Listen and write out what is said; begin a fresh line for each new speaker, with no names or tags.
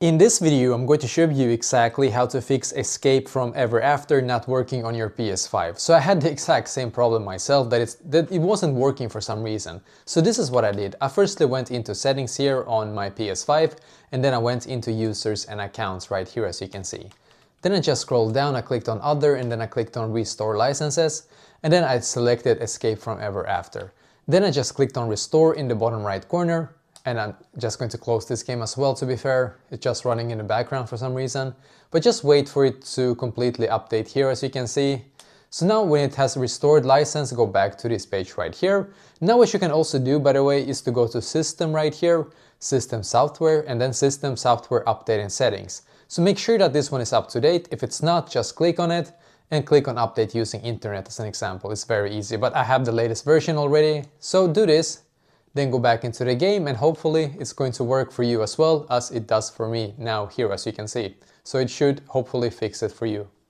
In this video, I'm going to show you exactly how to fix Escape from Ever After not working on your PS5. So I had the exact same problem myself, that it wasn't working for some reason. So this is what I did. I firstly went into settings here on my PS5, and then I went into users and accounts right here, as you can see. Then I just scrolled down, I clicked on other, and then I clicked on restore licenses, and then I selected Escape from Ever After. Then I just clicked on restore in the bottom right corner. And I'm just going to close this game as well, to be fair. It's just running in the background for some reason. But just wait for it to completely update here, as you can see. So now when it has restored license, go back to this page right here. Now what you can also do, by the way, is to go to System right here, System Software, and then System Software Update and Settings. So make sure that this one is up to date. If it's not, just click on it and click on Update using Internet as an example. It's very easy, but I have the latest version already. So do this. Then go back into the game and hopefully it's going to work for you as well as it does for me now here, as you can see. So it should hopefully fix it for you.